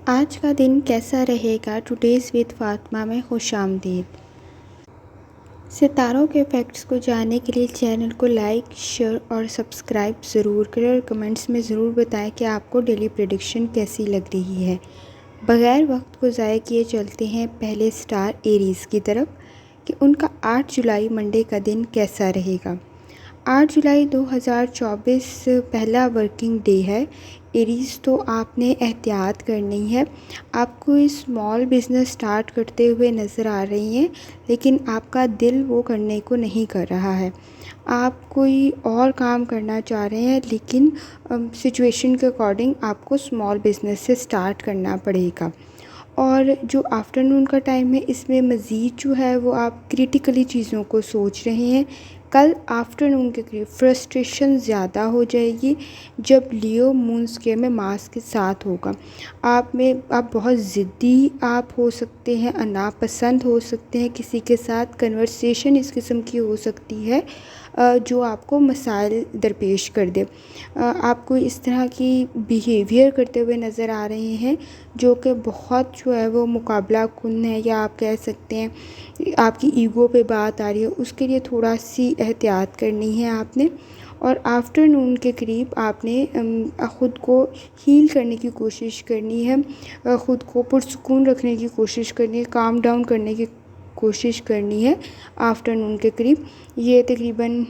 आज का दिन कैसा रहेगा? टुडेज़ विद फातिमा में खुशामदीद। सितारों के फैक्ट्स को जानने के लिए चैनल को लाइक, शेयर और सब्सक्राइब ज़रूर करें और कमेंट्स में ज़रूर बताएं कि आपको डेली प्रेडिक्शन कैसी लग रही है। बग़ैर वक्त को ज़ाया किए चलते हैं पहले स्टार एरीज़ की तरफ कि उनका 8 जुलाई मंडे का दिन कैसा रहेगा। 8 जुलाई 2024 पहला वर्किंग डे है। एरीज़, तो आपने एहतियात करनी है। आप कोई स्मॉल बिज़नेस स्टार्ट करते हुए नज़र आ रही हैं, लेकिन आपका दिल वो करने को नहीं कर रहा है। आप कोई और काम करना चाह रहे हैं, लेकिन सिचुएशन के अकॉर्डिंग आपको स्मॉल बिज़नेस से स्टार्ट करना पड़ेगा। और जो आफ्टरनून का टाइम है, इसमें मज़ीद जो है वो आप क्रिटिकली चीज़ों को सोच रहे हैं। कल आफ्टरनून के करीब फ्रस्ट्रेशन ज़्यादा हो जाएगी जब लियो मून स्क्वायर में मार्स के साथ होगा। आप बहुत ज़िद्दी आप हो सकते हैं, नापसंद हो सकते हैं, किसी के साथ कन्वर्सेशन इस किस्म की हो सकती है जो आपको मसाइल दरपेश कर दे। आप कोई इस तरह की बिहेवियर करते हुए नज़र आ रहे हैं जो कि बहुत जो है वो मुकाबला कुन है, या आप कह सकते हैं आपकी ईगो पे बात आ रही है। उसके लिए थोड़ा सी एहतियात करनी है आपने। और आफ्टरनून के करीब आपने ख़ुद को हील करने की कोशिश करनी है, ख़ुद को पुरसुकून रखने की कोशिश करनी है, काम डाउन करने की कोशिश करनी है। आफ्टरनून के करीब ये तकरीबन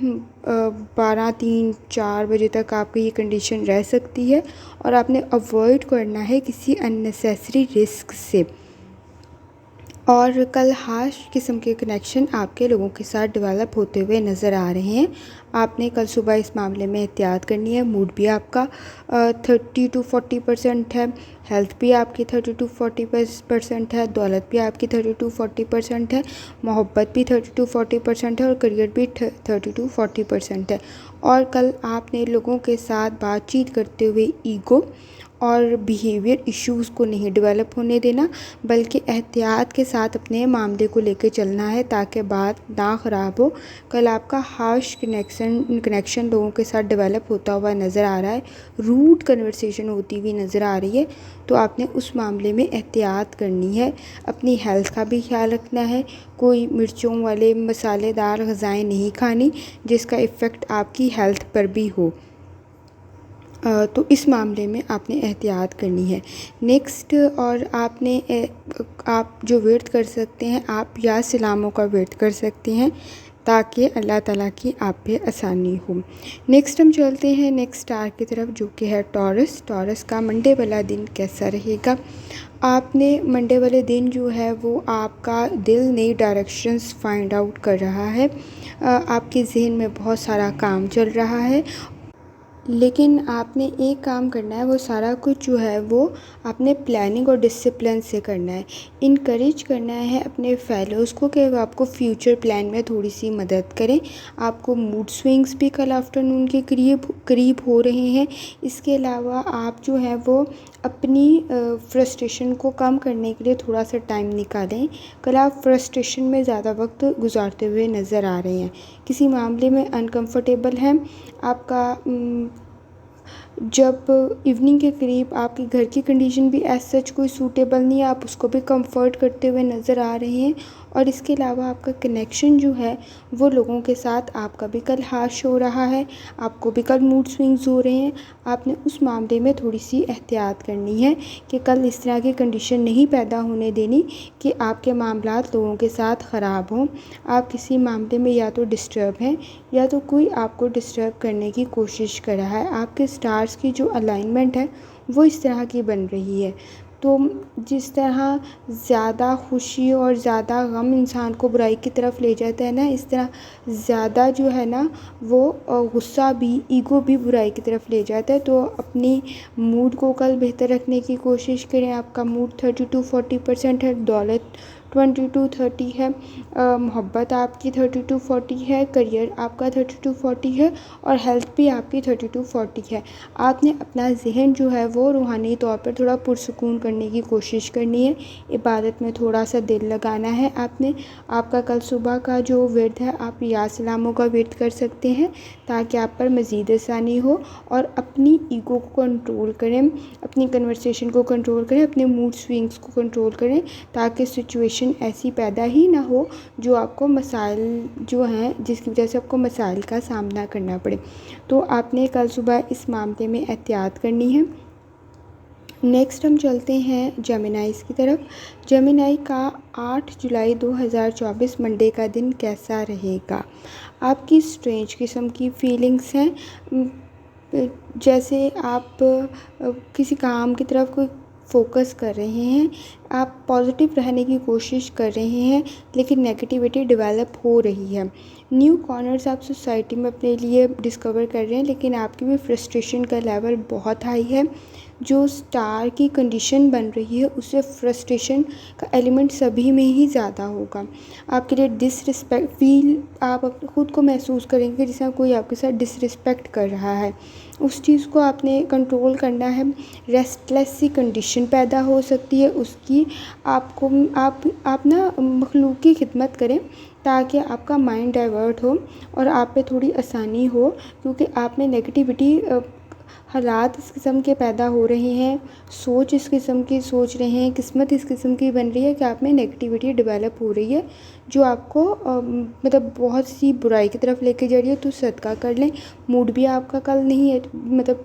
12-3-4 बजे तक आपकी ये कंडीशन रह सकती है और आपने अवॉइड करना है किसी अननेसेसरी रिस्क से। और कल हाश किस्म के कनेक्शन आपके लोगों के साथ डेवलप होते हुए नज़र आ रहे हैं। आपने कल सुबह इस मामले में एहतियात करनी है। मूड भी आपका 30-40% है, हेल्थ भी आपकी 30-40% है, दौलत भी आपकी 30-40% है, मोहब्बत भी 30-40% है और करियर भी 30-40% है। और कल आपने लोगों के साथ बातचीत करते हुए ईगो और बिहेवियर इश्यूज़ को नहीं डेवलप होने देना, बल्कि एहतियात के साथ अपने मामले को लेकर चलना है ताकि बात ना ख़राब हो। कल आपका हार्श कनेक्शन लोगों के साथ डेवलप होता हुआ नज़र आ रहा है, रूड कन्वर्सेशन होती हुई नज़र आ रही है, तो आपने उस मामले में एहतियात करनी है। अपनी हेल्थ का भी ख्याल रखना है। कोई मिर्चों वाले मसालेदार ग़िज़ाएँ नहीं खानी जिसका इफ़ेक्ट आपकी हेल्थ पर भी हो। तो इस मामले में आपने एहतियात करनी है। नेक्स्ट, और आप जो व्रत कर सकते हैं, आप या सिलामों का व्रत कर सकते हैं ताकि अल्लाह ताला की आप पे आसानी हो। नेक्स्ट हम चलते हैं नेक्स्ट स्टार की तरफ, जो कि है टॉरस। टॉरस का मंडे वाला दिन कैसा रहेगा? आपने मंडे वाले दिन जो है वो आपका दिल नई डायरेक्शंस फाइंड आउट कर रहा है। आपके जहन में बहुत सारा काम चल रहा है, लेकिन आपने एक काम करना है, वो सारा कुछ जो है वो आपने प्लानिंग और डिसिप्लिन से करना है। इनकरेज करना है अपने फेलोज़ को कि वो आपको फ्यूचर प्लान में थोड़ी सी मदद करें। आपको मूड स्विंग्स भी कल आफ्टरनून के करीब हो रहे हैं। इसके अलावा आप जो है वो अपनी फ्रस्ट्रेशन को कम करने के लिए थोड़ा सा टाइम निकालें। कल आप फ्रस्ट्रेशन में ज़्यादा वक्त गुजारते हुए नज़र आ रहे हैं, किसी मामले में अनकंफर्टेबल हैं। आपका जब इवनिंग के करीब आपके घर की कंडीशन भी एज सच कोई सूटेबल नहीं है, आप उसको भी कंफर्ट करते हुए नज़र आ रहे हैं। और इसके अलावा आपका कनेक्शन जो है वो लोगों के साथ आपका भी कल हाश हो रहा है, आपको भी कल मूड स्विंग्स हो रहे हैं। आपने उस मामले में थोड़ी सी एहतियात करनी है कि कल इस तरह की कंडीशन नहीं पैदा होने देनी कि आपके मामलात लोगों के साथ ख़राब हों। आप किसी मामले में या तो डिस्टर्ब हैं या तो कोई आपको डिस्टर्ब करने की कोशिश कर रहा है। आपके स्टार्स की जो अलाइनमेंट है वो इस तरह की बन रही है। तो जिस तरह ज़्यादा खुशी और ज़्यादा गम इंसान को बुराई की तरफ ले जाता है ना, इस तरह ज़्यादा जो है ना वो गुस्सा भी, ईगो भी बुराई की तरफ ले जाता है। तो अपनी मूड को कल बेहतर रखने की कोशिश करें। आपका मूड 30-40% है, दौलत 22-30 है। मोहब्बत आपकी 32-40 है। करियर आपका 32-40 है। और हेल्थ भी आपकी 32-40 है। आपने अपना ज़हन जो है वो रूहानी तौर पर थोड़ा पुरसुकून करने की कोशिश करनी है। इबादत में थोड़ा सा दिल लगाना है आपने। आपका कल सुबह का जो विर्द है आप या सलामों का विर्द कर सकते हैं ताकि आप पर मज़ीद आसानी हो। और अपनी ईगो को कंट्रोल करें, अपनी कन्वर्सेशन को कंट्रोल करें, अपने मूड स्विंग्स को कंट्रोल करें ताकि सिचुएशन ऐसी पैदा ही ना हो जो आपको मसाइल जो हैं जिसकी वजह से आपको मसाइल का सामना करना पड़े। तो आपने कल सुबह इस मामले में एहतियात करनी है। नेक्स्ट हम चलते हैं जेमिनाइज़ की तरफ। जेमिनाई का 8 जुलाई 2024 मंडे का दिन कैसा रहेगा। आपकी स्ट्रेंज किस्म की फीलिंग्स हैं, जैसे आप किसी काम की तरफ कोई फोकस कर रहे हैं, आप पॉजिटिव रहने की कोशिश कर रहे हैं लेकिन नेगेटिविटी डेवलप हो रही है। न्यू कॉर्नर्स आप सोसाइटी में अपने लिए डिस्कवर कर रहे हैं लेकिन आपकी भी फ्रस्ट्रेशन का लेवल बहुत हाई है। जो स्टार की कंडीशन बन रही है उससे फ्रस्ट्रेशन का एलिमेंट सभी में ही ज़्यादा होगा। आपके लिए डिसरिस्पेक्ट फील आप ख़ुद को महसूस करेंगे जैसे कोई आपके साथ डिसरिस्पेक्ट कर रहा है। उस चीज़ को आपने कंट्रोल करना है। रेस्टलेस सी कंडीशन पैदा हो सकती है उसकी। आपको आप ना मखलूक की खिदमत करें ताकि आपका माइंड डाइवर्ट हो और आप पे थोड़ी आसानी हो, क्योंकि आप में नेगेटिविटी हालात इस किस्म के पैदा हो रहे हैं, सोच इस किस्म की सोच रहे हैं, किस्मत इस किस्म की बन रही है कि आप में नेगेटिविटी डेवलप हो रही है जो आपको मतलब बहुत सी बुराई की तरफ लेके जा रही है। तो सदका कर लें। मूड भी आपका कल नहीं है, मतलब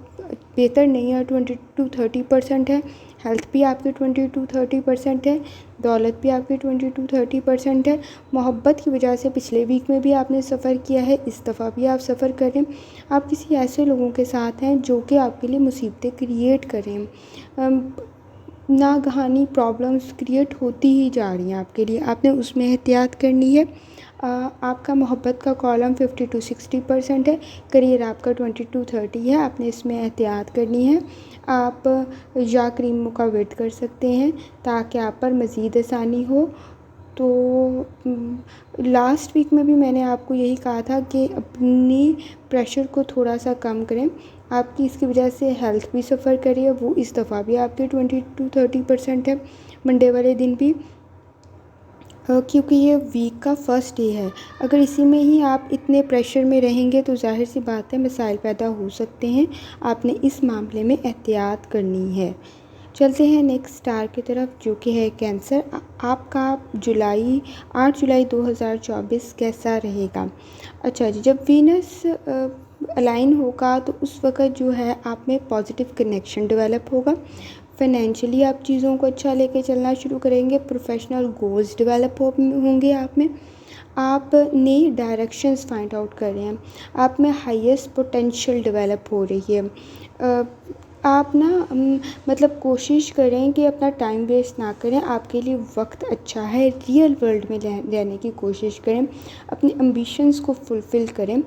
बेहतर नहीं है, 20-30% है। हेल्थ भी आपकी 20-30% है। दौलत भी आपकी 20-30% है। मोहब्बत की वजह से पिछले वीक में भी आपने सफ़र किया है, इस दफ़ा भी आप सफ़र करें। आप किसी ऐसे लोगों के साथ हैं जो कि आपके लिए मुसीबतें क्रिएट करें। नागहानी प्रॉब्लम्स क्रिएट होती ही जा रही हैं आपके लिए, आपने उसमें एहतियात करनी है। आपका मोहब्बत का कॉलम 50-60% है। करियर आपका 20-30 है, आपने इसमें एहतियात करनी है। आप या क्रीमों का वेट कर सकते हैं ताकि आप पर मज़ीद आसानी हो। तो लास्ट वीक में भी मैंने आपको यही कहा था कि अपनी प्रेशर को थोड़ा सा कम करें। आपकी इसकी वजह से हेल्थ भी सफ़र करी है, वो इस दफ़ा भी आपके 20-30% है मंडे वाले दिन भी, क्योंकि ये वीक का फर्स्ट डे है। अगर इसी में ही आप इतने प्रेशर में रहेंगे तो जाहिर सी बात है मसाइल पैदा हो सकते हैं। आपने इस मामले में एहतियात करनी है। चलते हैं नेक्स्ट स्टार की तरफ जो कि है कैंसर। आपका 8 जुलाई 2024 कैसा रहेगा। अच्छा जी, जब वीनस अलाइन होगा तो उस वक़्त जो है आप में पॉजिटिव कनेक्शन डेवलप होगा। फाइनेंशियली आप चीज़ों को अच्छा लेके चलना शुरू करेंगे। प्रोफेशनल गोल्स डेवलप होंगे आप में। आप नई डायरेक्शंस फाइंड आउट कर रहे हैं। आप में हाईएस्ट पोटेंशियल डेवलप हो रही है। आप ना मतलब कोशिश करें कि अपना टाइम वेस्ट ना करें। आपके लिए वक्त अच्छा है। रियल वर्ल्ड में रहने की कोशिश करें। अपने एम्बिशंस को फुलफ़िल करें।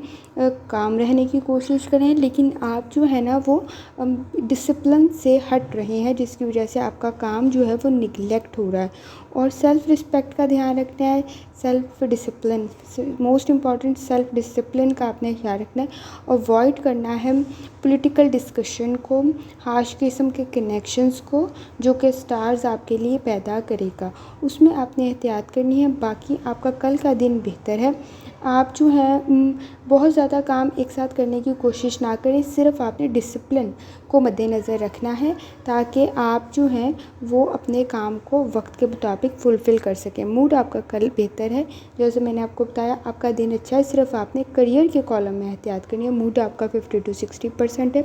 काम रहने की कोशिश करें, लेकिन आप जो है ना वो डिसिप्लिन से हट रहे हैं जिसकी वजह से आपका काम जो है वो निगलेक्ट हो रहा है। और सेल्फ़ रिस्पेक्ट का ध्यान रखना है। Self discipline most important, self discipline का आपने ख्याल रखना है। अवॉइड करना है पॉलिटिकल डिस्कशन को, हार्श किस्म के कनेक्शंस को जो कि स्टार्स आपके लिए पैदा करेगा, उसमें आपने एहतियात करनी है। बाकी आपका कल का दिन बेहतर है। आप जो है बहुत ज़्यादा काम एक साथ करने की कोशिश ना करें। सिर्फ आपने डिसिप्लिन को मद्देनज़र रखना है ताकि आप जो हैं वो अपने काम को वक्त के मुताबिक फुलफ़िल कर सकें। मूड आपका कल बेहतर है, जैसे मैंने आपको बताया आपका दिन अच्छा है। सिर्फ आपने करियर के कॉलम में एहतियात करनी है। मूड आपका 50-60% है।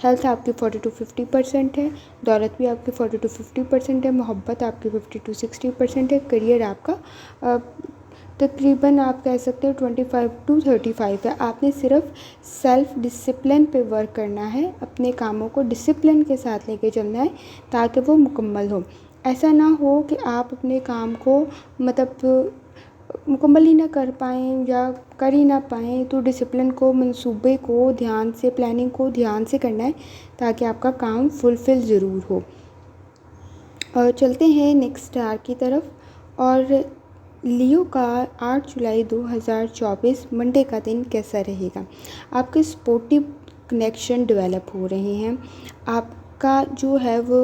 हेल्थ आपकी 40-50% है। दौलत भी आपकी 40-50% है। मोहब्बत आपकी 50-60% है। करियर आपका तकरीबन आप कह सकते हो 25-35 है। आपने सिर्फ सेल्फ़ डिसिप्लिन पे वर्क करना है। अपने कामों को डिसिप्लिन के साथ लेके चलना है ताकि वो मुकम्मल हो। ऐसा ना हो कि आप अपने काम को मतलब मुकम्मल ही ना कर पाएँ या कर ही ना पाएँ। तो डिसिप्लिन को, मंसूबे को ध्यान से, प्लानिंग को ध्यान से करना है ताकि आपका काम फुलफ़िल ज़रूर हो। और चलते हैं नेक्स्ट स्टार की तरफ और लियो का 8 जुलाई 2024 मंडे का दिन कैसा रहेगा। आपके स्पोर्टिव कनेक्शन डेवलप हो रहे हैं। आपका जो है वो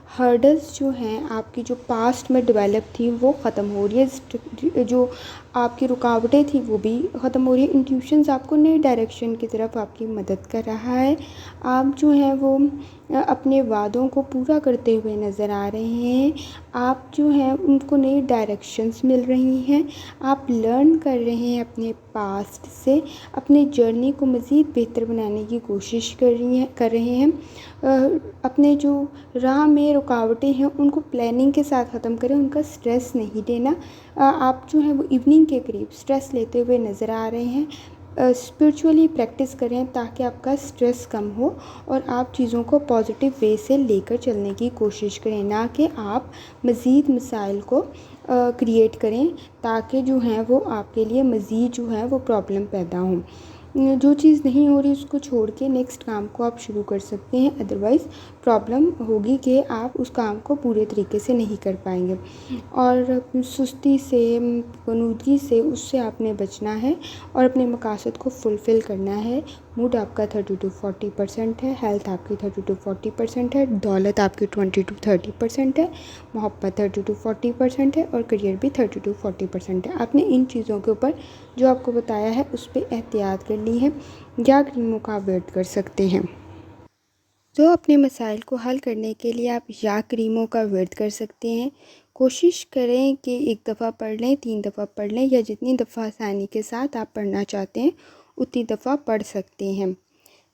हर्डल्स जो हैं आपकी जो पास्ट में डेवलप थी वो ख़त्म हो रही है। जो आपकी रुकावटें थी वो भी ख़त्म हो रही है। इंट्यूशंस आपको नए डायरेक्शन की तरफ आपकी मदद कर रहा है। आप जो हैं वो अपने वादों को पूरा करते हुए नज़र आ रहे हैं। आप जो हैं उनको नई डायरेक्शंस मिल रही हैं। आप लर्न कर रहे हैं अपने पास्ट से, अपने जर्नी को मज़ीद बेहतर बनाने की कोशिश कर रहे हैं। अपने जो राह में रुकावटें हैं उनको प्लानिंग के साथ ख़त्म करें, उनका स्ट्रेस नहीं लेना। आप जो है वो इवनिंग के करीब स्ट्रेस लेते हुए नज़र आ रहे हैं। स्पिरिचुअली प्रैक्टिस करें ताकि आपका स्ट्रेस कम हो और आप चीज़ों को पॉजिटिव वे से लेकर चलने की कोशिश करें, ना कि आप मज़ीद मसाइल को क्रिएट करें ताकि जो है वो आपके लिए मज़ीद जो है वो प्रॉब्लम पैदा हो। जो चीज़ नहीं हो रही उसको छोड़ के नेक्स्ट काम को आप शुरू कर सकते हैं, अदरवाइज़ प्रॉब्लम होगी कि आप उस काम को पूरे तरीके से नहीं कर पाएंगे। और सुस्ती से, गनूदगी से, उससे आपने बचना है और अपने मकासद को फुलफ़िल करना है। मूड आपका 30-40% है, हेल्थ आपकी 30-40% है, दौलत आपकी 20-30% है, मोहब्बत 30-40% है और करियर भी 30-40% है। आपने इन चीज़ों के ऊपर जो आपको बताया है उस पर एहतियात करनी है। या क्रीमों का अवॉइड कर सकते हैं। तो अपने मसाइल को हल करने के लिए आप या क्रीमों का अवॉइड कर सकते हैं। कोशिश करें कि 1 दफ़ा पढ़ लें, 3 दफ़ा पढ़ लें या जितनी दफ़ा आसानी के साथ आप पढ़ना चाहते हैं उतनी दफ़ा पढ़ सकते हैं।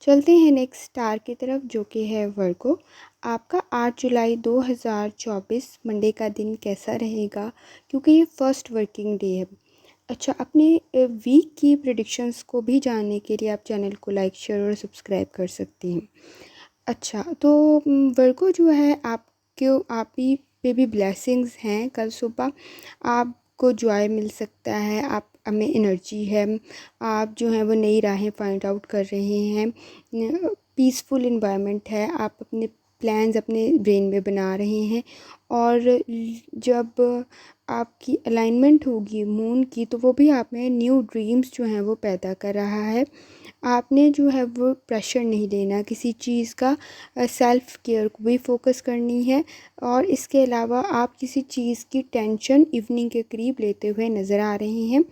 चलते हैं नेक्स्ट स्टार की तरफ जो कि है वर्गो। आपका 8 जुलाई 2024 मंडे का दिन कैसा रहेगा, क्योंकि ये फर्स्ट वर्किंग डे है। अच्छा, अपने वीक की प्रेडिक्शंस को भी जानने के लिए आप चैनल को लाइक, शेयर और सब्सक्राइब कर सकते हैं। अच्छा, तो वर्गो जो है आप ही पे भी ब्लेसिंग्स हैं। कल सुबह आपको जॉय मिल सकता है, आप में एनर्जी है, आप जो हैं वो नई राहें फाइंड आउट कर रहे हैं, पीसफुल इन्वायरमेंट है, आप अपने प्लान्स अपने ब्रेन में बना रहे हैं। और जब आपकी अलाइनमेंट होगी मून की तो वो भी आप में न्यू ड्रीम्स जो हैं वो पैदा कर रहा है। आपने जो है वो प्रेशर नहीं लेना किसी चीज़ का, सेल्फ़ केयर को भी फोकस करनी है। और इसके अलावा आप किसी चीज़ की टेंशन इवनिंग के करीब लेते हुए नज़र आ रहे हैं,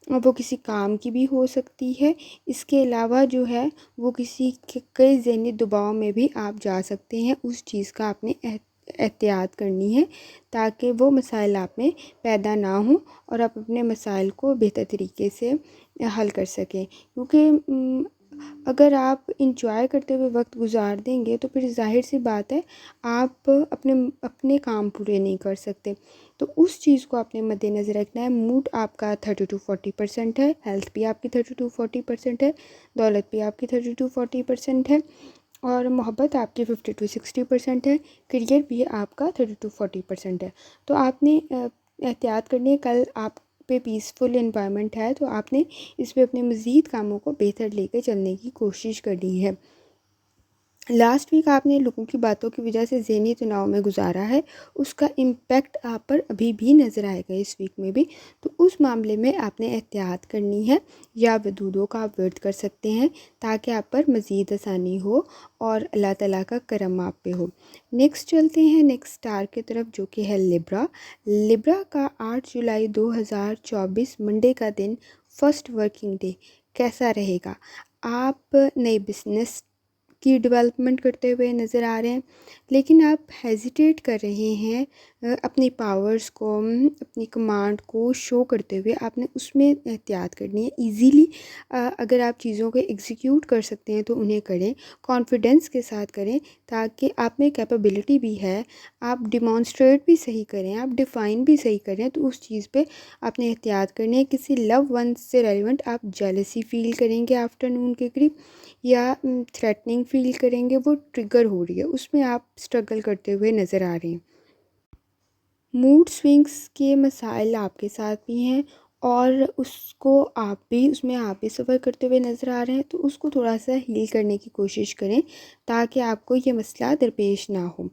वो किसी काम की भी हो सकती है। इसके अलावा जो है वो किसी के कई ज़हनी दबाव में भी आप जा सकते हैं। उस चीज़ का आपने एहतियात करनी है ताकि वो मसाइल आप में पैदा ना हों और आप अपने मसाइल को बेहतर तरीके से हल कर सकें। क्योंकि अगर आप इंजॉय करते हुए वक्त गुजार देंगे तो फिर जाहिर सी बात है आप अपने काम पूरे नहीं कर सकते। तो उस चीज़ को आपने मद्देनज़र रखना है। मूड आपका 30-40% है, हेल्थ भी आपकी 30-40% है, दौलत भी आपकी 30-40% है और मोहब्बत आपकी 50-60% है, करियर भी आपका 30-40% है। तो आपने एहतियात करनी है। कल आप पे पीसफुल एनवायरनमेंट है तो आपने इस पे अपने मज़ीद कामों को बेहतर लेकर चलने की कोशिश करनी है। लास्ट वीक आपने लोगों की बातों की वजह से ज़हनी तनाव में गुजारा है, उसका इम्पेक्ट आप पर अभी भी नज़र आएगा इस वीक में भी। तो उस मामले में आपने एहतियात करनी है या वदूदों का आप वर्द कर सकते हैं ताकि आप पर मज़ीद आसानी हो और अल्लाह ताला का करम आप पे हो। नेक्स्ट चलते हैं नेक्स्ट स्टार की तरफ जो कि है लिब्रा। लिब्रा का 8 जुलाई 2024 मंडे का दिन फर्स्ट वर्किंग डे कैसा रहेगा। आप नए बिजनेस की डेवलपमेंट करते हुए नज़र आ रहे हैं, लेकिन आप हेजिटेट कर रहे हैं अपनी पावर्स को, अपनी कमांड को शो करते हुए। आपने उसमें एहतियात करनी है। इजीली अगर आप चीज़ों को एग्जीक्यूट कर सकते हैं तो उन्हें करें, कॉन्फिडेंस के साथ करें ताकि आप में कैपेबिलिटी भी है, आप डिमॉन्स्ट्रेट भी सही करें, आप डिफ़ाइन भी सही करें। तो उस चीज़ पे आपने एहतियात करनी है। किसी लव वन से रेलिवेंट आप जेलसी फील करेंगे आफ्टरनून के करीब या थ्रेटनिंग फ़ील करेंगे, वो ट्रिगर हो रही है, उसमें आप स्ट्रगल करते हुए नज़र आ रहे हैं। मूड स्विंग्स के मसाइल आपके साथ भी हैं और उसमें आप भी सफ़र करते हुए नज़र आ रहे हैं। तो उसको थोड़ा सा हील करने की कोशिश करें ताकि आपको ये मसला दरपेश ना हो।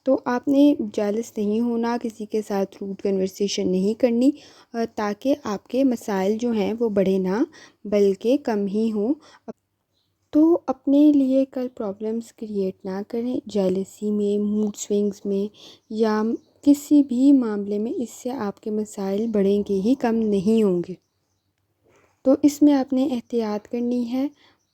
तो आपने जेलस नहीं होना, किसी के साथ रूड कन्वर्सेशन नहीं करनी, ताकि आपके मसाइल जो हैं वो बढ़े ना बल्कि कम ही हों। तो अपने लिए कल प्रॉब्लम्स क्रिएट ना करें जेलसी में, मूड स्विंग्स में या किसी भी मामले में। इससे आपके मसाइल बढ़ेंगे ही, कम नहीं होंगे। तो इसमें आपने एहतियात करनी है।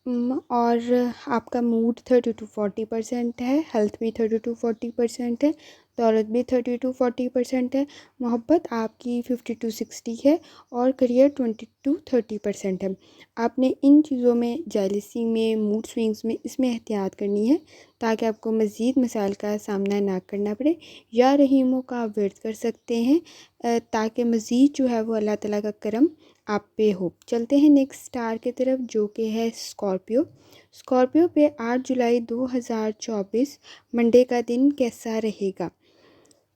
और आपका मूड 30 to 40% है, हेल्थ भी 30 to 40% है, दौलत भी 30 to 40% है, मोहब्बत आपकी 50 to 60 है और करियर 20 to 30% है। आपने इन चीज़ों में, जेलसी में, मूड स्विंग्स में, इसमें एहतियात करनी है ताकि आपको मज़ीद मसाइल का सामना ना करना पड़े। या रहीमों का आप वर्द कर सकते हैं ताकि मज़ीद जो है वो अल्लाह ताला का करम आप पे हो। चलते हैं नेक्स्ट स्टार की तरफ जो कि है स्कॉर्पियो। स्कॉर्पियो पे 8 जुलाई 2024 मंडे का दिन कैसा रहेगा?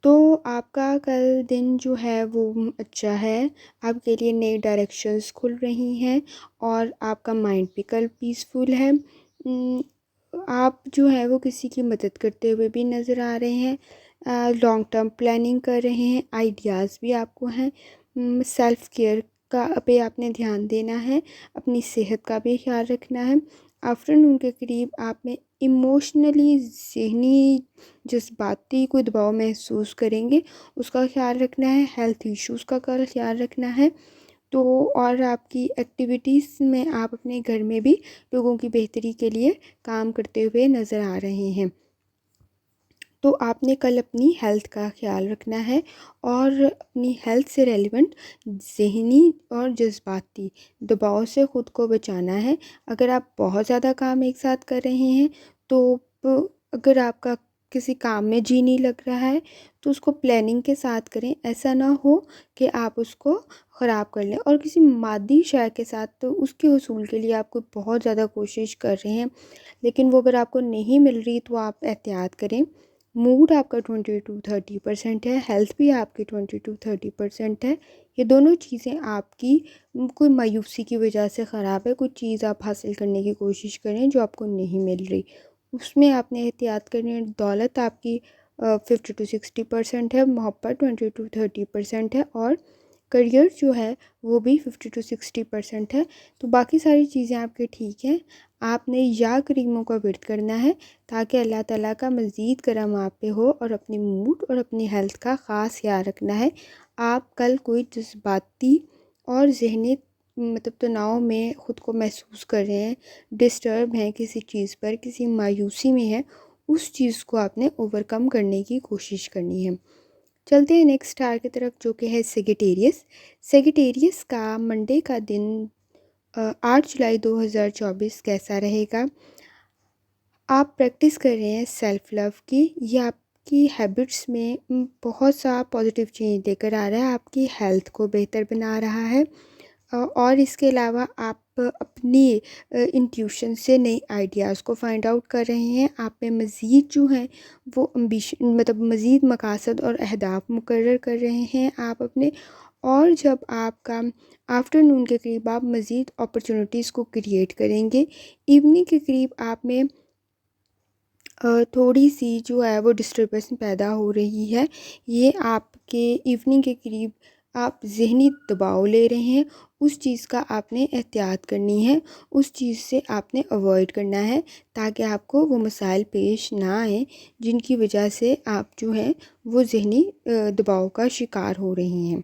तो आपका कल दिन जो है वो अच्छा है। आपके लिए नई डायरेक्शंस खुल रही हैं और आपका माइंड भी कल पीसफुल है। आप जो है वो किसी की मदद करते हुए भी नज़र आ रहे हैं। लॉन्ग टर्म प्लानिंग कर रहे हैं, आइडियाज़ भी आपको हैं। सेल्फ़ केयर का पे आपने ध्यान देना है, अपनी सेहत का भी ख्याल रखना है। आफ्टरनून के करीब आप में इमोशनली, ज़हनी, जज्बाती कोई दबाव महसूस करेंगे, उसका ख्याल रखना है। हेल्थ इश्यूज़ का कल ख्याल रखना है। तो और आपकी एक्टिविटीज़ में आप अपने घर में भी लोगों की बेहतरी के लिए काम करते हुए नज़र आ रहे हैं। तो आपने कल अपनी हेल्थ का ख्याल रखना है और अपनी हेल्थ से रेलिवेंट ज़हनी और जज्बाती दबाव से ख़ुद को बचाना है। अगर आप बहुत ज़्यादा काम एक साथ कर रहे हैं तो अगर आपका किसी काम में जी नहीं लग रहा है तो उसको प्लानिंग के साथ करें। ऐसा ना हो कि आप उसको ख़राब कर लें। और किसी मादी शय के साथ तो उसके हसूल के लिए आप कोई बहुत ज़्यादा कोशिश कर रहे हैं लेकिन वो अगर आपको नहीं मिल रही तो आप एहतियात करें। मूड आपका 20 to 30% है, हेल्थ भी आपकी 20 to 30% है। ये दोनों चीज़ें आपकी कोई मायूसी की वजह से ख़राब है। कुछ चीज़ आप हासिल करने की कोशिश करें जो आपको नहीं मिल रही, उसमें आपने एहतियात करनी है। दौलत आपकी 50 to 60% है, मोहब्बत 20 to 30% है और करियर जो है वो भी 50 to 60% है। तो बाकी सारी चीज़ें आपके ठीक हैं। आपने या करीमों का विर्द करना है ताकि अल्लाह ताला का मज़ीद करम आप पे हो और अपनी मूड और अपनी हेल्थ का ख़ास ख्याल रखना है। आप कल कोई जज्बाती और ज़हनी तनाव में ख़ुद को महसूस कर रहे हैं, डिस्टर्ब हैं किसी चीज़ पर, किसी मायूसी में है, उस चीज़ को आपने ओवरकम करने की कोशिश करनी है। चलते हैं नेक्स्ट स्टार की तरफ जो कि है सेगिटेरियस। सेगिटेरियस का मंडे का दिन 8 जुलाई 2024 कैसा रहेगा? आप प्रैक्टिस कर रहे हैं सेल्फ़ लव की, ये आपकी हैबिट्स में बहुत सा पॉजिटिव चेंज लेकर आ रहा है, आपकी हेल्थ को बेहतर बना रहा है। और इसके अलावा आप अपनी इंट्यूशन से नई आइडियाज़ को फाइंड आउट कर रहे हैं। आप में मज़ीद जो हैं वो एम्बिशन मज़ीद मकासद और अहदाफ मुकर्रर कर रहे हैं आप अपने। और जब आपका आफ्टरनून के करीब आप मज़ीद अपॉर्चुनिटीज़ को क्रिएट करेंगे। इवनिंग के करीब आप में थोड़ी सी जो है वो डिस्टर्बेंस पैदा हो रही है। ये आपके इवनिंग के करीब आप ज़हनी दबाव ले रहे हैं, उस चीज़ का आपने एहतियात करनी है, उस चीज़ से आपने अवॉइड करना है ताकि आपको वो मसाइल पेश ना आए जिनकी वजह से आप जो हैं वो ज़हनी दबाव का शिकार हो रही हैं।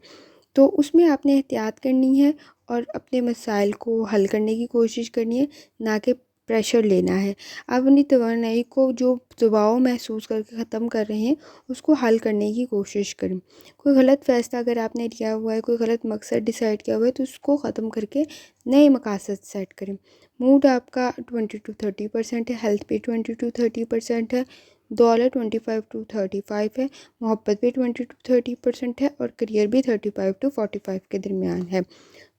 तो उसमें आपने एहतियात करनी है और अपने मसाइल को हल करने की कोशिश करनी है, ना कि प्रेशर लेना है। आप अपनी तवानाई को जो दबाव महसूस करके ख़त्म कर रहे हैं उसको हल करने की कोशिश करें। कोई गलत फ़ैसला अगर आपने लिया हुआ है, कोई गलत मकसद डिसाइड किया हुआ है तो उसको ख़त्म करके नए मकासद सेट करें। मूड आपका 20 to 30% है, हेल्थ भी 20 to 30% है, दौलत 25 to 35 है, मोहब्बत भी 20 to 30% है और करियर भी 35 to 45 के दरमियान है।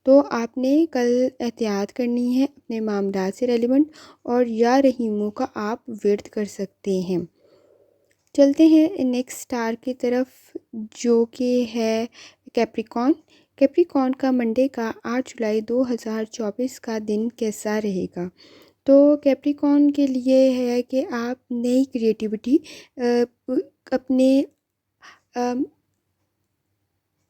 तो आपने कल एहतियात करनी है अपने मामलात से रेलिवेंट और या रहीमों का आप विर्द कर सकते हैं। चलते हैं नेक्स्ट स्टार की तरफ जो कि है कैप्रिकॉन। कैप्रिकॉन का मंडे का 8 जुलाई 2024 का दिन कैसा रहेगा? तो कैप्रिकॉर्न के लिए है कि आप नई क्रिएटिविटी अपने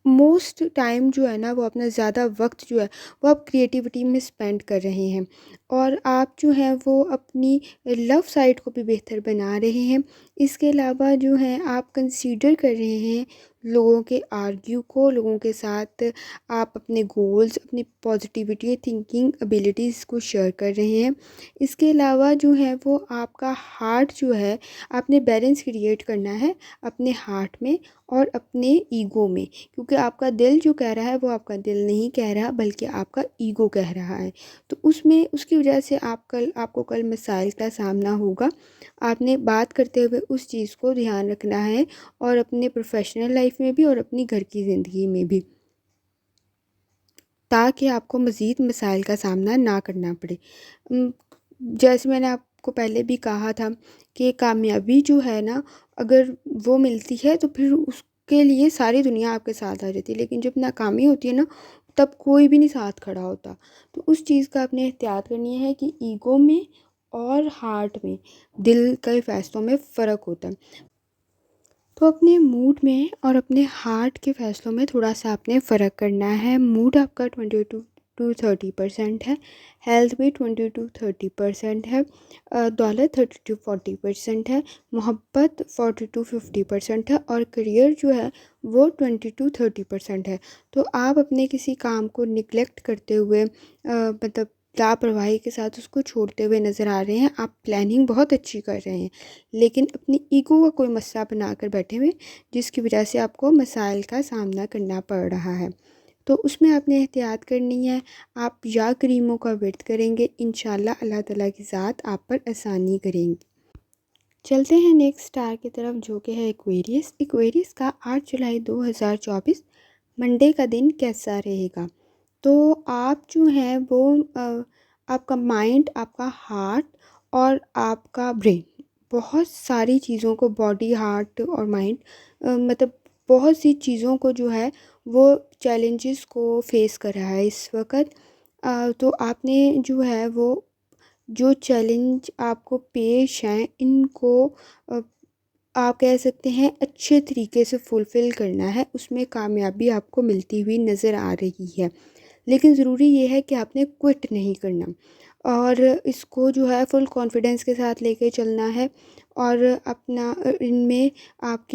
मोस्ट टाइम जो है ना, वो अपना ज़्यादा वक्त जो है वो आप क्रिएटिविटी में स्पेंड कर रहे हैं, और आप जो है वो अपनी लव साइड को भी बेहतर बना रहे हैं। इसके अलावा जो है आप कंसीडर कर रहे हैं लोगों के आर्ग्यू को, लोगों के साथ आप अपने गोल्स, अपनी पॉजिटिविटी, थिंकिंग एबिलिटीज़ को शेयर कर रहे हैं। इसके अलावा जो है वो आपका हार्ट जो है, आपने बैलेंस क्रिएट करना है अपने हार्ट में और अपने ईगो में, क्योंकि आपका दिल जो कह रहा है वो आपका दिल नहीं कह रहा, बल्कि आपका ईगो कह रहा है। तो उसमें उसकी वजह से आपको कल मसाइल का सामना होगा। आपने बात करते हुए उस चीज़ को ध्यान रखना है, और अपने प्रोफेशनल लाइफ में भी और अपनी घर की ज़िंदगी में भी, ताकि आपको मज़ीद मसाइल का सामना ना करना पड़े। जैसे मैंने आपको पहले भी कहा था कि कामयाबी जो है ना, अगर वो मिलती है तो फिर उसके लिए सारी दुनिया आपके साथ आ जाती है, लेकिन जब नाकामी होती है ना, तब कोई भी नहीं साथ खड़ा होता। तो उस चीज़ का आपने एहतियात करनी है कि ईगो में और हार्ट में, दिल के फ़ैसलों में फ़र्क होता है। तो अपने मूड में और अपने हार्ट के फ़ैसलों में थोड़ा-सा आपने फ़र्क करना है। मूड आपका 22 टू 30% है, हेल्थ भी 20 टू 30% है, दौलत 30 टू 40% है, मोहब्बत 40 टू 50% है, और करियर जो है वो 20 टू 30% है। तो आप अपने किसी काम को निग्लेक्ट करते हुए, मतलब लापरवाही के साथ उसको छोड़ते हुए नज़र आ रहे हैं। आप प्लानिंग बहुत अच्छी कर रहे हैं, लेकिन अपनी ईगो का कोई मसला बनाकर बैठे हुए, जिसकी वजह से आपको मसाइल का सामना करना पड़ रहा है। तो उसमें आपने एहतियात करनी है। आप या करीमों का व्रत करेंगे, इंशाल्लाह अल्लाह ताला की ज़ात आप पर आसानी करेंगी। चलते हैं नेक्स्ट स्टार की तरफ, जो कि है एक्वेरियस। एक्वेरियस का 8 जुलाई 2024 मंडे का दिन कैसा रहेगा? तो आप जो हैं वो आपका माइंड, आपका हार्ट और आपका ब्रेन, बहुत सारी चीज़ों को, बॉडी, हार्ट और माइंड, मतलब बहुत सी चीज़ों को जो है वो चैलेंजेस को फेस कर रहा है इस वक्त। तो आपने जो है वो, जो चैलेंज आपको पेश हैं, इनको अ, आप कह सकते हैं अच्छे तरीके से फुलफ़िल करना है। उसमें कामयाबी आपको मिलती हुई नज़र आ रही है, लेकिन ज़रूरी ये है कि आपने क्विट नहीं करना, और इसको जो है फुल कॉन्फिडेंस के साथ लेके चलना है। और अपना इनमें, आप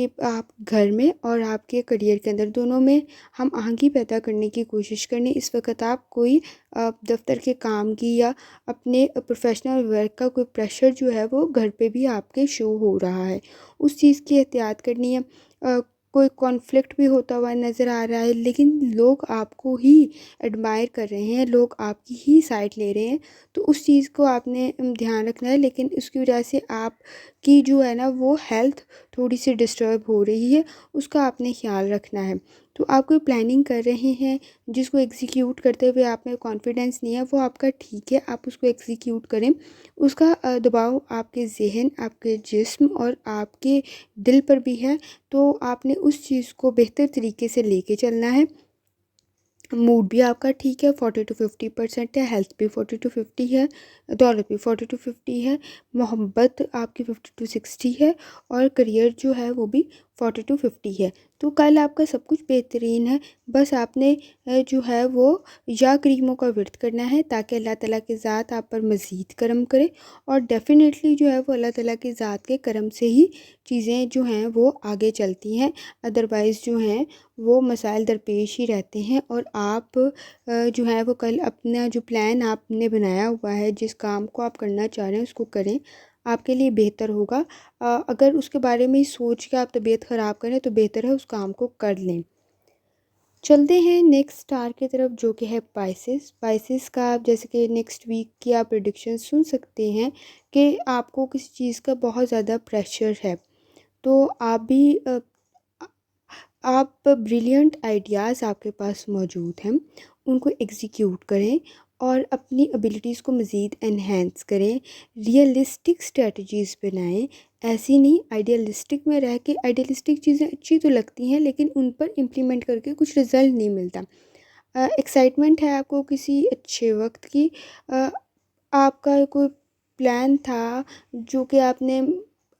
घर में और आपके करियर के अंदर, दोनों में हम आहंगी पैदा करने की कोशिश करनी। इस वक्त आप कोई दफ्तर के काम की या अपने प्रोफेशनल वर्क का कोई प्रेशर जो है वो घर पे भी आपके शो हो रहा है, उस चीज़ की एहतियात करनी है। कोई कॉन्फ्लिक्ट भी होता हुआ नज़र आ रहा है, लेकिन लोग आपको ही एडमायर कर रहे हैं, लोग आपकी ही साइड ले रहे हैं, तो उस चीज़ को आपने ध्यान रखना है। लेकिन उसकी वजह से आपकी जो है ना वो हेल्थ थोड़ी सी डिस्टर्ब हो रही है, उसका आपने ख्याल रखना है। तो आप कोई प्लानिंग कर रहे हैं जिसको एग्जीक्यूट करते हुए आप में कॉन्फिडेंस नहीं है, वो आपका ठीक है, आप उसको एग्जीक्यूट करें। उसका दबाव आपके ज़हन, आपके जिस्म और आपके दिल पर भी है, तो आपने उस चीज़ को बेहतर तरीके से लेके चलना है। मूड भी आपका ठीक है, 40 to 50% है, हेल्थ भी 40 to 50 है, दौलत भी 40 to 50 है, मोहब्बत आपकी 50 to 60 है, और करियर जो है वो भी 40 to 50 है। तो कल आपका सब कुछ बेहतरीन है। बस आपने जो है वो या करीमों का व्रत करना है, ताकि अल्लाह ताला की ज़ात आप पर मज़ीद करम करे, और डेफ़िनेटली जो है वो अल्लाह ताला की ज़ात के करम से ही चीज़ें जो हैं वो आगे चलती हैं। अदरवाइज़ जो हैं वो मसाइल दरपेश ही रहते हैं, और आप जो है वो कल अपना जो प्लान आपने बनाया हुआ है, जिस काम को आप करना चाह रहे हैं उसको करें, आपके लिए बेहतर होगा। अगर उसके बारे में ही सोच के आप तबीयत ख़राब करें तो बेहतर है उस काम को कर लें। चलते हैं नेक्स्ट स्टार की तरफ, जो कि है पाइसेस। पाइसेस का आप जैसे कि नेक्स्ट वीक की आप प्रेडिक्शन सुन सकते हैं कि आपको किसी चीज़ का बहुत ज़्यादा प्रेशर है, तो आप भी आप ब्रिलियंट आइडियाज़ आपके पास मौजूद हैं, उनको एग्जीक्यूट करें और अपनी एबिलिटीज़ को मज़ीद एनहेंस करें। रियलिस्टिक स्ट्रेटजीज़ बनाएं, ऐसी नहीं आइडियलिस्टिक में रह के। आइडियलिस्टिक चीज़ें अच्छी तो लगती हैं, लेकिन उन पर इम्प्लीमेंट करके कुछ रिज़ल्ट नहीं मिलता। एक्साइटमेंट है आपको किसी अच्छे वक्त की, आपका कोई प्लान था जो कि आपने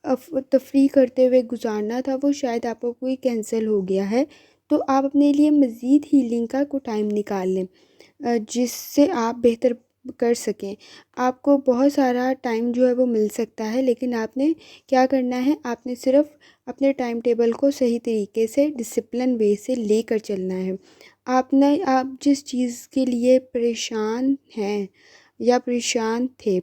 तफरी करते हुए गुजारना था, वो शायद आपको कोई कैंसिल हो गया है। तो आप अपने लिए मज़ीद हीलिंग का कोई टाइम निकाल लें जिससे आप बेहतर कर सकें। आपको बहुत सारा टाइम जो है वो मिल सकता है, लेकिन आपने क्या करना है, आपने सिर्फ अपने टाइम टेबल को सही तरीके से डिसिप्लिन वे से लेकर चलना है। आप जिस चीज़ के लिए परेशान हैं या परेशान थे,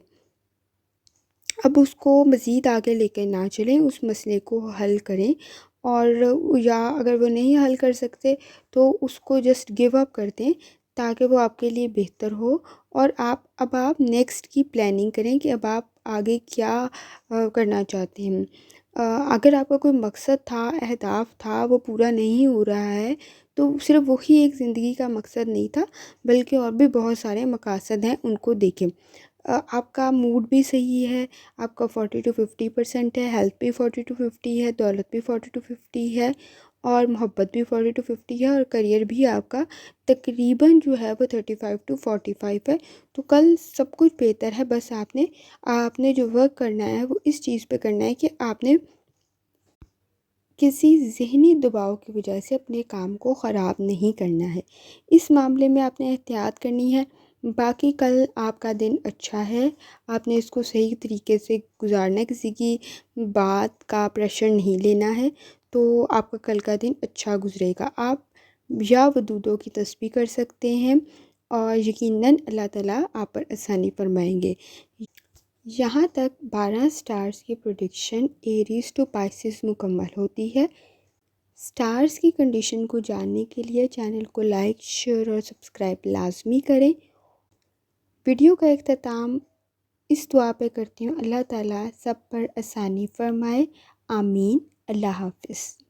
अब उसको मज़ीद आगे लेकर ना चलें, उस मसले को हल करें। और या अगर वो नहीं हल कर सकते तो उसको जस्ट गिव अप कर दें, ताकि वो आपके लिए बेहतर हो। और आप नेक्स्ट की प्लानिंग करें कि अब आप आगे क्या करना चाहते हैं। अगर आपका कोई मकसद था, अहदाफ था, वो पूरा नहीं हो रहा है, तो सिर्फ वही एक ज़िंदगी का मकसद नहीं था, बल्कि और भी बहुत सारे मकासद हैं, उनको देखें। आपका मूड भी सही है, आपका 40 to 50% है, हेल्थ भी 40 to 50 है, दौलत भी 40 to 50 है, और मोहब्बत भी 40 to 50 है, और करियर भी आपका तकरीबन जो है वो 35 to 45 है। तो कल सब कुछ बेहतर है। बस आपने आपने जो वर्क करना है वो इस चीज़ पे करना है कि आपने किसी ज़हनी दबाव की वजह से अपने काम को ख़राब नहीं करना है। इस मामले में आपने एहतियात करनी है। बाकी कल आपका दिन अच्छा है, आपने इसको सही तरीके से गुज़ारना है, किसी की बात का प्रेशर नहीं लेना है, तो आपका कल का दिन अच्छा गुज़रेगा। आप या वदूदों की तस्बीह कर सकते हैं, और यकीनन अल्लाह ताला आप पर आसानी फरमाएँगे। यहाँ तक 12 स्टार्स की प्रेडिक्शन एरीज टू पाइसेस मुकम्मल होती है। स्टार्स की कंडीशन को जानने के लिए चैनल को लाइक, शेयर और सब्सक्राइब लाजमी करें। वीडियो का इख्तिताम इस दुआ पे करती हूँ, अल्लाह ताला सब पर आसानी फरमाए। आमीन। अल्लाह हाफ़िज़।